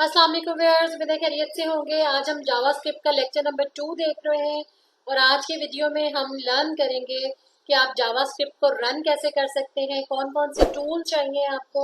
अस्सलाम वालेकुम व्यूअर्स, उम्मीद है खैरियत से होंगे। आज हम जावास्क्रिप्ट का लेक्चर नंबर 2 देख रहे हैं और आज के वीडियो में हम लर्न करेंगे कि आप जावास्क्रिप्ट को रन कैसे कर सकते हैं, कौन कौन से टूल चाहिए आपको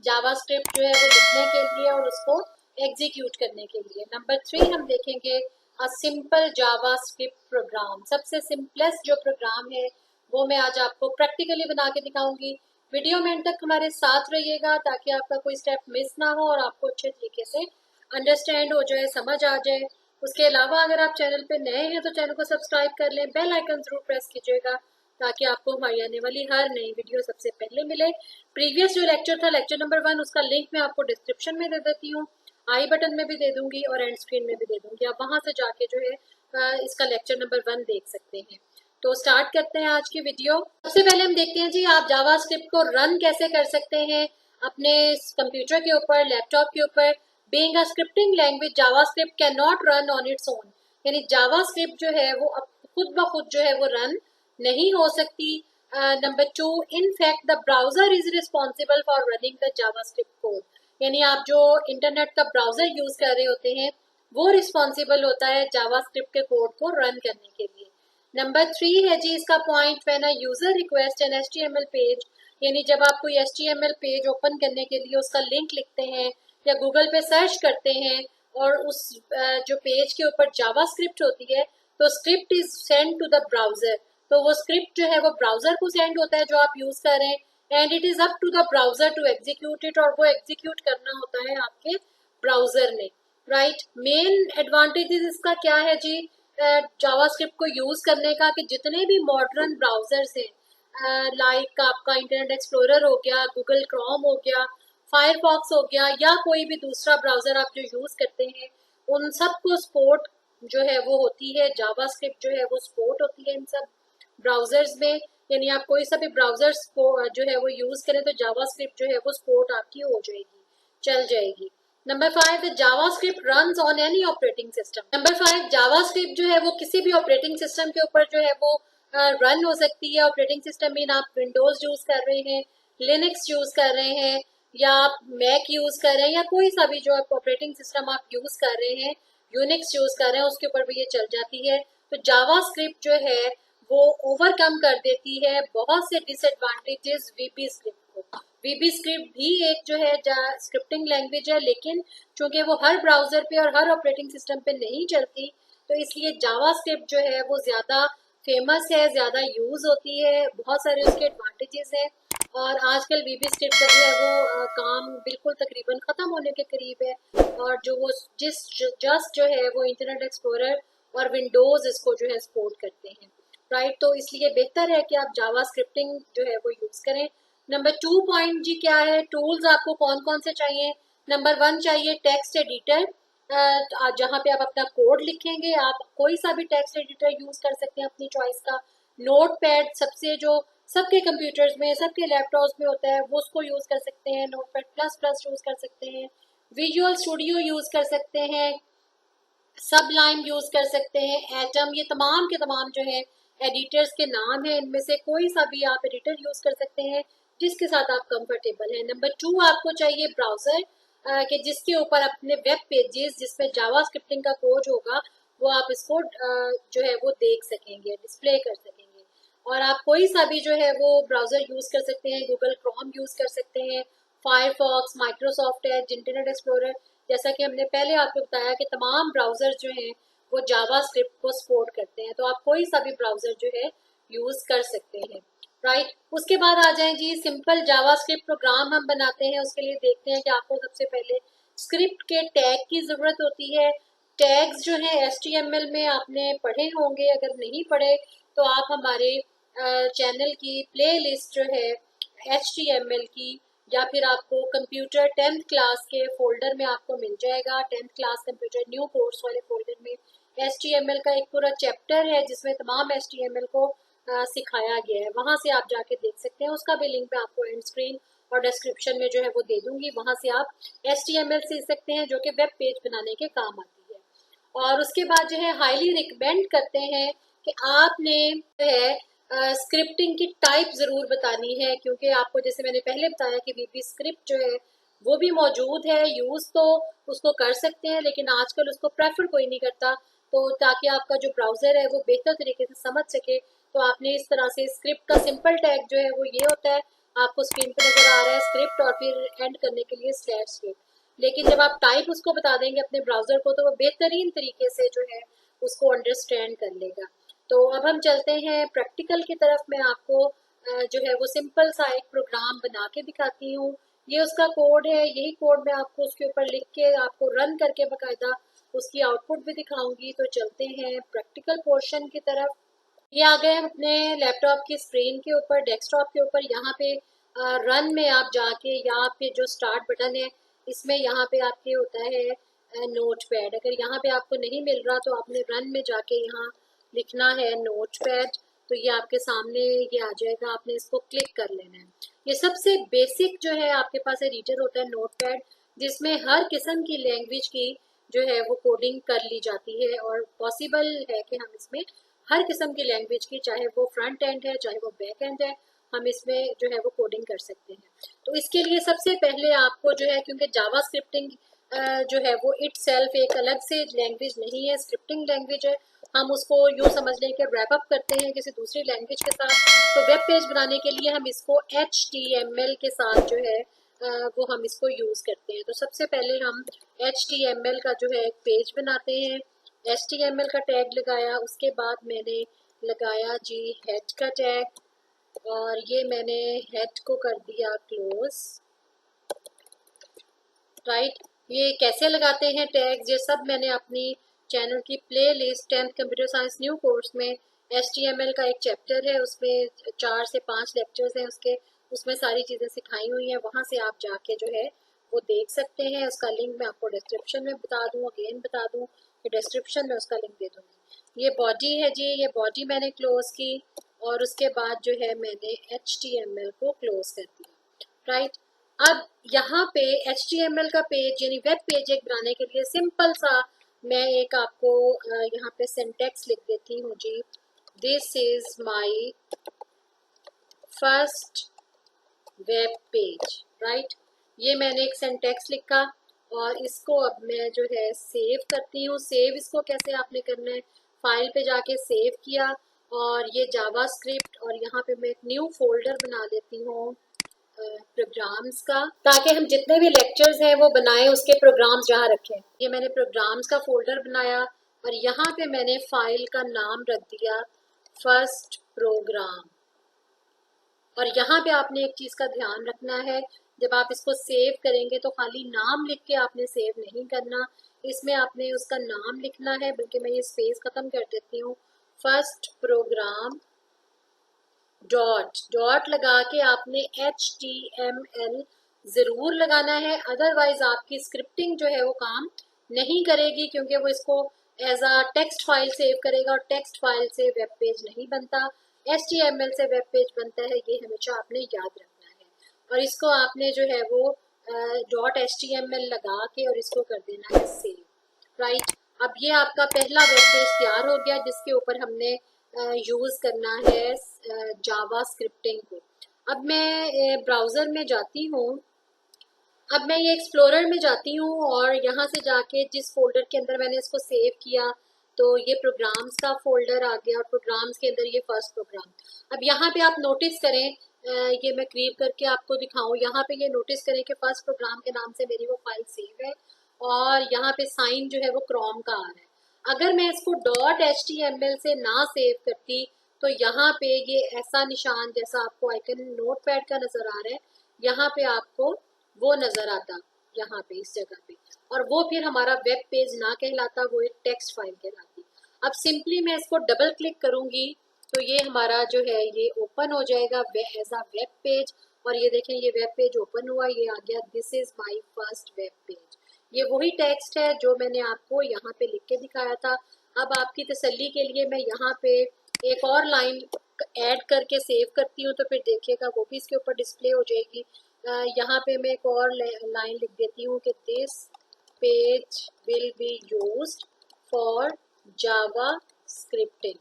जावास्क्रिप्ट जो है वो लिखने के लिए और उसको एग्जीक्यूट करने के लिए। नंबर 3 हम देखेंगे अ सिंपल जावास्क्रिप्ट प्रोग्राम। सबसे सिंपलेस्ट जो प्रोग्राम है वो मैं आज आपको प्रैक्टिकली बना के दिखाऊंगी। वीडियो में एंड तक हमारे साथ रहिएगा ताकि आपका कोई स्टेप मिस ना हो और आपको अच्छे तरीके से अंडरस्टैंड हो जाए, समझ आ जाए। उसके अलावा अगर आप चैनल पे नए हैं तो चैनल को सब्सक्राइब कर लें, बेल आइकन जरूर प्रेस कीजिएगा ताकि आपको हमारी आने वाली हर नई वीडियो सबसे पहले मिले। प्रीवियस जो लेक्चर था, लेक्चर नंबर 1, उसका लिंक मैं आपको डिस्क्रिप्शन में दे देती हूँ, आई बटन में भी दे दूंगी और एंड स्क्रीन में भी दे दूंगी। आप वहां से जाके जो है इसका लेक्चर नंबर 1 देख सकते हैं। तो स्टार्ट करते हैं आज की वीडियो। सबसे पहले हम देखते हैं जी आप जावास्क्रिप्ट को रन कैसे कर सकते हैं अपने कंप्यूटर के ऊपर, लैपटॉप के ऊपर। Being a scripting language, JavaScript can not run on its own, यानी जावास्क्रिप्ट जो है वो खुद ब खुद जो है वो रन नहीं हो सकती। Number 2, in fact the browser is responsible for running the JavaScript code, यानी आप जो इंटरनेट का ब्राउजर यूज कर रहे होते हैं वो रिस्पॉन्सिबल होता है जावास्क्रिप्ट के कोड को रन करने के लिए। नंबर 3 है जी इसका point, when a user request an HTML page, यानी जब आप कोई HTML पेज ओपन करने के लिए उसका लिंक लिखते हैं या गूगल पे सर्च करते हैं और उस जो पेज के ऊपर जावास्क्रिप्ट होती है तो script is send to the browser, तो वो स्क्रिप्ट जो है वो ब्राउजर को सेंड होता है जो आप यूज कर रहे हैं and it is up to the browser to execute it, और वो एग्जीक्यूट करना होता है आपके ब्राउजर ने। राइट, मेन एडवांटेजेस इसका क्या है जी जावास्क्रिप्ट को यूज करने का, कि जितने भी मॉडर्न ब्राउजर्स हैं लाइक आपका इंटरनेट एक्सप्लोरर हो गया, गूगल क्रोम हो गया, फायरफॉक्स हो गया या कोई भी दूसरा ब्राउजर आप जो यूज करते हैं, उन सब को सपोर्ट जो है वो होती है, जावास्क्रिप्ट जो है वो सपोर्ट होती है इन सब ब्राउजर्स में। यानी आप कोई सा भी ब्राउजर्स को जो है वो यूज करें तो जावास्क्रिप्ट जो है वो सपोर्ट आपकी हो जाएगी, चल जाएगी। Number 5, the JavaScript runs on any operating system. Number 5, JavaScript जो है वो किसी भी ऑपरेटिंग सिस्टम के ऊपर जो है वो रन हो सकती है। ऑपरेटिंग सिस्टम मीन आप विंडोज यूज कर रहे हैं, लिनक्स यूज कर रहे हैं या आप मैक यूज कर रहे हैं या कोई सा भी जो ऑपरेटिंग सिस्टम आप यूज कर रहे हैं, यूनिक्स यूज कर रहे हैं, उसके ऊपर भी ये चल जाती है। तो जावास्क्रिप्ट जो है वो ओवरकम कर देती है बहुत से डिसएडवांटेजेस वीबी स्क्रिप्ट को। वीबी स्क्रिप्ट भी एक जो है स्क्रिप्टिंग लैंग्वेज है, लेकिन चूंकि वो हर ब्राउजर पे और हर ऑपरेटिंग सिस्टम पे नहीं चलती तो इसलिए जावास्क्रिप्ट जो है वो ज्यादा फेमस है, ज्यादा यूज होती है, बहुत सारे उसके एडवांटेजेस हैं। और आजकल वीबी स्क्रिप्ट का जो है वो काम बिल्कुल तकरीबन खत्म होने के करीब है और जो वो जस्ट जो है वो इंटरनेट एक्सप्लोरर और विंडोज इसको जो है सपोर्ट करते हैं। राइट, तो इसलिए बेहतर है कि आप जावा स्क्रिप्टिंग जो है वो यूज करें। नंबर 2 पॉइंट जी क्या है, टूल्स आपको कौन कौन से चाहिए। नंबर 1 चाहिए टेक्स्ट एडिटर, जहाँ पे आप अपना कोड लिखेंगे। आप कोई सा भी टेक्स्ट एडिटर यूज कर सकते हैं अपनी चॉइस का। नोट पैड सबसे जो सबके कंप्यूटर्स में, सबके लैपटॉप्स में होता है, वो उसको यूज कर सकते हैं। Note pad plus plus use कर सकते हैं, विजुअल स्टूडियो यूज कर सकते हैं, सबलाइम यूज कर सकते हैं, एटम, ये तमाम के तमाम जो है एडिटर्स के नाम है। इनमें से कोई सा भी आप एडिटर यूज कर सकते हैं जिसके साथ आप कंफर्टेबल हैं। नंबर 2 आपको चाहिए ब्राउजर, कि जिसके ऊपर अपने वेब पेजेस जिसमें जावा स्क्रिप्टिंग का कोड होगा वो आप इसको जो है वो देख सकेंगे, डिस्प्ले कर सकेंगे। और आप कोई सा भी जो है वो ब्राउजर यूज कर सकते हैं, गूगल क्रोम यूज कर सकते हैं, Firefox, Microsoft Edge, internet explorer. जैसा कि हमने पहले आपको बताया कि तमाम ब्राउजर जो हैं वो जावा स्क्रिप्ट को सपोर्ट करते हैं, तो आप कोई सा भी ब्राउजर जो है यूज कर सकते हैं। राइट, उसके बाद आ जाए जी सिंपल जावास्क्रिप्ट प्रोग्राम हम बनाते हैं। उसके लिए देखते हैं कि आपको सबसे पहले स्क्रिप्ट के टैग की जरूरत होती है। टैग्स जो है HTML में आपने पढ़े होंगे, अगर नहीं पढ़े तो आप हमारे चैनल की प्लेलिस्ट जो है HTML की, या फिर आपको कंप्यूटर 10th क्लास के फोल्डर में आपको मिल जाएगा। 10th class computer new course वाले फोल्डर में HTML का एक पूरा चैप्टर है जिसमें तमाम HTML को सिखाया गया है, वहां से आप जाके देख सकते हैं। उसका भी लिंक मैं आपको एंड स्क्रीन और डिस्क्रिप्शन में जो है वो दे दूंगी, वहां से आप HTML सीख सकते हैं जो कि वेब पेज बनाने के काम आती है। और उसके बाद जो है हाईली रिकमेंड करते हैं कि आपने जो है स्क्रिप्टिंग की टाइप जरूर बतानी है, क्योंकि आपको जैसे मैंने पहले बताया कि वीबी स्क्रिप्ट जो है वो भी मौजूद है, यूज़ तो उसको कर सकते हैं, लेकिन आजकल उसको प्रेफर कोई नहीं करता। तो ताकि आपका जो ब्राउज़र है वो बेहतर तरीके से समझ सके, तो आपने इस तरह से स्क्रिप्ट का सिंपल टैग जो है वो ये होता है, आपको स्क्रीन पे नज़र आ रहा है स्क्रिप्ट और फिर एंड करने के लिए स्लैश स्क्रिप्ट। लेकिन जब आप टाइप उसको बता देंगे अपने ब्राउज़र को, तो वो बेहतरीन तरीके से जो है उसको अंडरस्टैंड कर लेगा। तो अब हम चलते हैं प्रैक्टिकल की तरफ। मैं आपको जो है वो सिंपल सा एक प्रोग्राम बना के दिखाती हूँ। ये उसका कोड है, यही कोड मैं आपको उसके ऊपर लिख के आपको रन करके बकायदा उसकी आउटपुट भी दिखाऊंगी। तो चलते हैं प्रैक्टिकल पोर्शन की तरफ। ये आ गए हम अपने लैपटॉप की स्क्रीन के ऊपर, डेस्कटॉप के ऊपर। यहाँ पे रन में आप जाके यहाँ पे जो स्टार्ट बटन है, इसमें यहाँ पे आपके होता है नोट पैड। अगर यहाँ पे आपको नहीं मिल रहा तो आपने रन में जाके यहाँ लिखना है नोट पैड। तो ये आपके सामने ये आ जाएगा, आपने इसको क्लिक कर लेना है। ये सबसे बेसिक जो है आपके पास एडिटर होता है नोट पैड, जिसमें हर किस्म की लैंग्वेज की जो है वो कोडिंग कर ली जाती है, और पॉसिबल है कि हम इसमें हर किस्म की लैंग्वेज की, चाहे वो फ्रंट एंड है चाहे वो बैक एंड है, हम इसमें जो है वो कोडिंग कर सकते हैं। तो इसके लिए सबसे पहले आपको जो है, क्योंकि जावा स्क्रिप्टिंग जो है वो इट सेल्फ एक अलग से लैंग्वेज नहीं है, स्क्रिप्टिंग लैंग्वेज है। हम उसको यूँ समझ लें कि रैप अप करते हैं किसी दूसरी लैंग्वेज के साथ। तो वेब पेज बनाने के लिए हम इसको HTML के साथ जो है वो हम इसको यूज़ करते हैं। तो सबसे पहले हम HTML का जो है एक पेज बनाते हैं। HTML का टैग लगाया, उसके बाद मैंने लगाया जी हेड का टैग, और ये मैंने हेड को कर दिया क्लोज। राइट, ये कैसे लगाते हैं टैग्स, ये सब मैंने अपनी चैनल की play list 10th computer science new course में HTML का एक चैप्टर है, उसमें 4 से 5 लेक्चर्स हैं उसके, उसमें सारी चीज़ें सिखाई हुई हैं। वहाँ से आप जाके जो है वो देख सकते हैं। उसका लिंक मैं आपको डिस्क्रिप्शन में बता दूँ, अगेन बता दूँ कि डिस्क्रिप्शन में उसका लिंक दे दूँगी। ये बॉडी है जी, ये बॉडी मैंने क्लोज की, और उसके बाद जो है मैंने HTML को क्लोज कर दिया। राइट, अब यहाँ पे HTML का पेज यानी वेब पेज एक बनाने के लिए सिंपल सा मैं एक आपको यहाँ पे सिंटेक्स लिख देती हूँ जी। This is my first web page. Right, ये मैंने एक सिंटेक्स लिखा, और इसको अब मैं जो है सेव करती हूँ। सेव इसको कैसे आपने करना है, फाइल पे जाके सेव किया, और ये जावा स्क्रिप्ट, और यहाँ पे मैं एक न्यू फोल्डर बना लेती हूँ प्रोग्राम्स का, ताकि हम जितने भी लेक्चर्स हैं वो बनाए उसके प्रोग्राम्स जहाँ रखें। ये मैंने प्रोग्राम्स का फोल्डर बनाया, और यहाँ पे मैंने फाइल का नाम रख दिया फर्स्ट प्रोग्राम। और यहाँ पे आपने एक चीज़ का ध्यान रखना है, जब आप इसको सेव करेंगे तो खाली नाम लिख के आपने सेव नहीं करना, इसमें आपने उसका नाम लिखना है। बल्कि मैं ये स्पेस ख़त्म कर देती हूँ, फर्स्ट प्रोग्राम डॉट डॉट लगा के आपने HTML ज़रूर लगाना है, अदरवाइज आपकी स्क्रिप्टिंग जो है वो काम नहीं करेगी, क्योंकि वो इसको as a text file save करेगा, और टेक्स्ट फाइल से वेब पेज नहीं बनता, HTML से वेब पेज बनता है। ये हमेशा आपने याद रखना है, और इसको आपने जो है वो .html लगा के और इसको कर देना है सेव। राइट, अब ये आपका पहला वेब पेज तैयार हो गया, जिसके ऊपर हमने यूज़ करना है जावा स्क्रिप्टिंग को। अब मैं ब्राउज़र में जाती हूँ, अब मैं ये एक्सप्लोरर में जाती हूँ, और यहाँ से जाके जिस फोल्डर के अंदर मैंने इसको सेव किया, तो ये प्रोग्राम्स का फोल्डर आ गया, और प्रोग्राम्स के अंदर ये फर्स्ट प्रोग्राम। अब यहाँ पे आप नोटिस करें, ये मैं क्रीप करके आपको दिखाऊं, यहाँ पे ये नोटिस करें कि फर्स्ट प्रोग्राम के नाम से मेरी वो फाइल सेव है, और यहाँ पे साइन जो है वो क्रोम का आ रहा है। अगर मैं इसको .html से ना सेव करती, तो यहाँ पे ये ऐसा निशान जैसा आपको आइकन नोट पैड का नज़र आ रहा है, यहाँ पे आपको वो नज़र आता, यहाँ पे इस जगह पे, और वो फिर हमारा वेब पेज ना कहलाता, वो एक टेक्स्ट फाइल कहलाती। अब सिंपली मैं इसको डबल क्लिक करूँगी, तो ये हमारा जो है ये ओपन हो जाएगा एज अ वेब पेज। और ये देखें, ये वेब पेज ओपन हुआ, ये आ गया this is my first web page. ये वही टेक्स्ट है जो मैंने आपको यहाँ पे लिख के दिखाया था। अब आपकी तसल्ली के लिए मैं यहाँ पे एक और लाइन ऐड करके सेव करती हूँ, तो फिर देखिएगा वो भी इसके ऊपर डिस्प्ले हो जाएगी। यहाँ पे मैं एक और लाइन लिख देती हूँ कि this page will be used for Java scripting.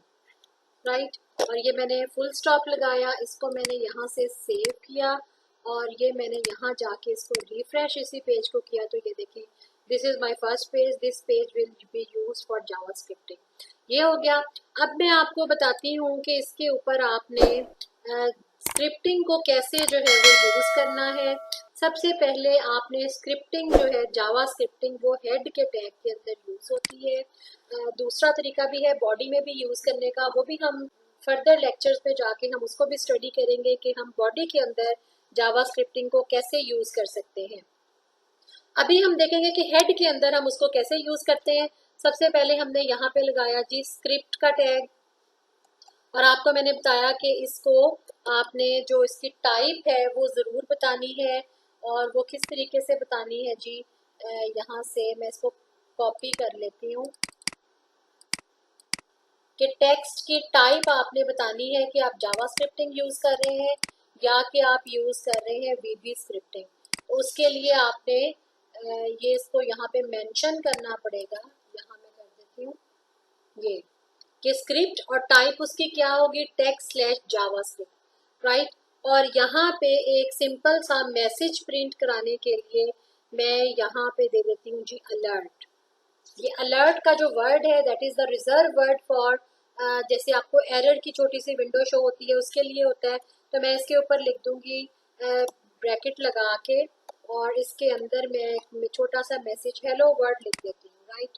Right, और ये मैंने फुल स्टॉप लगाया, इसको मैंने यहाँ से सेव किया, और ये मैंने यहाँ जाके इसको रिफ्रेश इसी पेज को किया तो ये देखें, this is my first page, this page will be used for JavaScripting. ये हो गया। अब मैं आपको बताती हूँ कि इसके ऊपर आपने स्क्रिप्टिंग को कैसे जो है वो यूज करना है। सबसे पहले आपने स्क्रिप्टिंग जो है जावा स्क्रिप्टिंग वो हेड के टैग के अंदर यूज होती है। दूसरा तरीका भी है बॉडी में भी यूज करने का, वो भी हम फर्दर लेक्चर्स पे जाके हम उसको भी स्टडी करेंगे कि हम बॉडी के अंदर जावा स्क्रिप्टिंग को कैसे यूज कर सकते हैं। अभी हम देखेंगे कि हेड के अंदर हम उसको कैसे यूज करते हैं। सबसे पहले हमने यहाँ पे लगाया जी स्क्रिप्ट का टैग, और आपको मैंने बताया कि इसको आपने जो इसकी टाइप है वो ज़रूर बतानी है, और वो किस तरीके से बतानी है जी। यहाँ से मैं इसको कॉपी कर लेती हूँ कि टेक्स्ट की टाइप आपने बतानी है कि आप जावा स्क्रिप्टिंग यूज़ कर रहे हैं या कि आप यूज़ कर रहे हैं वीबी स्क्रिप्टिंग। तो उसके लिए आपने ये इसको यहाँ पे मेंशन करना पड़ेगा। यहाँ मैं कर देती हूँ ये कि स्क्रिप्ट और टाइप उसकी क्या होगी, टेक्स्ट स्लैश जावास्क्रिप्ट, राइट। और यहाँ पे एक सिंपल सा मैसेज प्रिंट कराने के लिए मैं यहाँ पे दे देती हूँ जी अलर्ट। ये अलर्ट का जो वर्ड है that is the reserve word for, जैसे आपको एरर की छोटी सी विंडो शो होती है उसके लिए होता है, तो मैं इसके ऊपर लिख दूंगी ब्रैकेट लगा के, और इसके अंदर मैं छोटा सा मैसेज हेलो वर्ड लिख देती हूँ, राइट।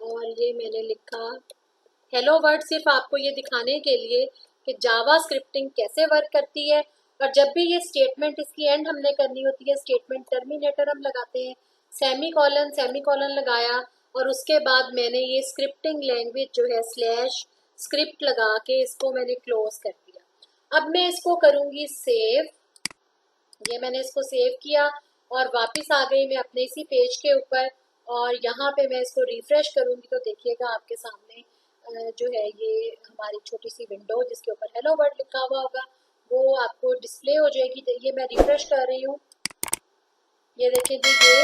और ये मैंने लिखा हेलो वर्ड सिर्फ आपको ये दिखाने के लिए कि जावा स्क्रिप्टिंग कैसे वर्क करती है। और जब भी ये स्टेटमेंट इसकी एंड हमने करनी होती है, स्टेटमेंट टर्मिनेटर हम लगाते हैं, सेमी कॉलन लगाया, और उसके बाद मैंने ये स्क्रिप्टिंग लैंग्वेज जो है स्लैश स्क्रिप्ट लगा के इसको मैंने क्लोज कर दिया। अब मैं इसको करूँगी सेव। ये मैंने इसको सेव किया और वापस आ गई मैं अपने इसी पेज के ऊपर, और यहाँ पे मैं इसको रिफ्रेश करूँगी तो देखिएगा आपके सामने जो है ये हमारी छोटी सी विंडो जिसके ऊपर हेलो वर्ड लिखा हुआ होगा वो आपको डिस्प्ले हो जाएगी। तो ये मैं रिफ्रेश कर रही हूँ, ये देखिए जी ये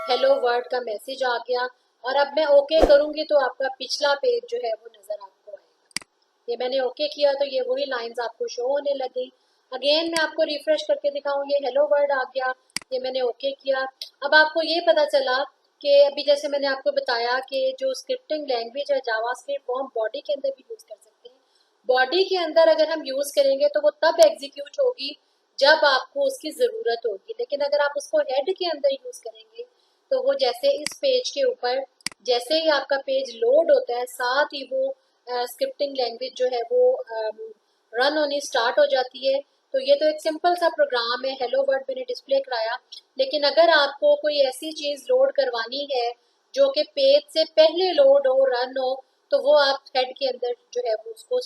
हेलो वर्ड का मैसेज आ गया। और अब मैं ओके करूँगी तो आपका पिछला पेज जो है वो नज़र आपको आएगा। ये मैंने ओके किया तो ये वही लाइंस आपको शो होने लगी। अगेन मैं आपको रिफ्रेश करके दिखाऊं, ये हेलो वर्ड आ गया, ये मैंने ओके किया। अब आपको ये पता चला कि अभी जैसे मैंने आपको बताया कि जो स्क्रिप्टिंग लैंग्वेज है जावास्क्रिप्ट वो हम बॉडी के अंदर भी यूज कर सकते हैं। बॉडी के अंदर अगर हम यूज करेंगे तो वो तब एग्जीक्यूट होगी जब आपको उसकी जरूरत होगी, लेकिन अगर आप उसको हेड के अंदर यूज करेंगे तो वो जैसे इस पेज के ऊपर जैसे ही आपका पेज लोड होता है साथ ही वो स्क्रिप्टिंग लैंग्वेज जो है वो रन होनी स्टार्ट हो जाती है। तो ये तो एक सिंपल सा प्रोग्राम है, हेलो वर्ड मैंने डिस्प्ले कराया। लेकिन अगर आपको कोई ऐसी चीज लोड करवानी है जो कि पेज से पहले लोड हो रन हो, तो वो आप हेड के अंदर जो है वो उसको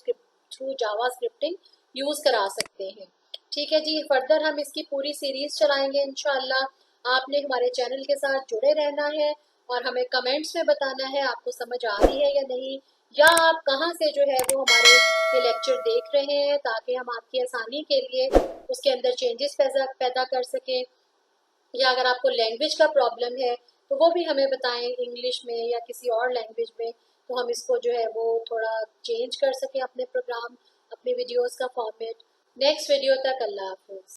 थ्रू जावा स्क्रिप्टिंग यूज करा सकते हैं। ठीक है जी, फर्दर हम इसकी पूरी सीरीज चलाएंगे इंशाल्लाह। आपने हमारे चैनल के साथ जुड़े रहना है और हमें कमेंट्स में बताना है आपको समझ आ रही है या नहीं, या आप कहाँ से जो है वो हमारे ये लेक्चर देख रहे हैं, ताकि हम आपकी आसानी के लिए उसके अंदर चेंजेस पैदा कर सकें। या अगर आपको लैंग्वेज का प्रॉब्लम है तो वो भी हमें बताएं इंग्लिश में या किसी और लैंग्वेज में, तो हम इसको जो है वो थोड़ा चेंज कर सकें अपने प्रोग्राम अपने वीडियोस का फॉर्मेट। नेक्स्ट वीडियो तक अल्लाह हाफिज़।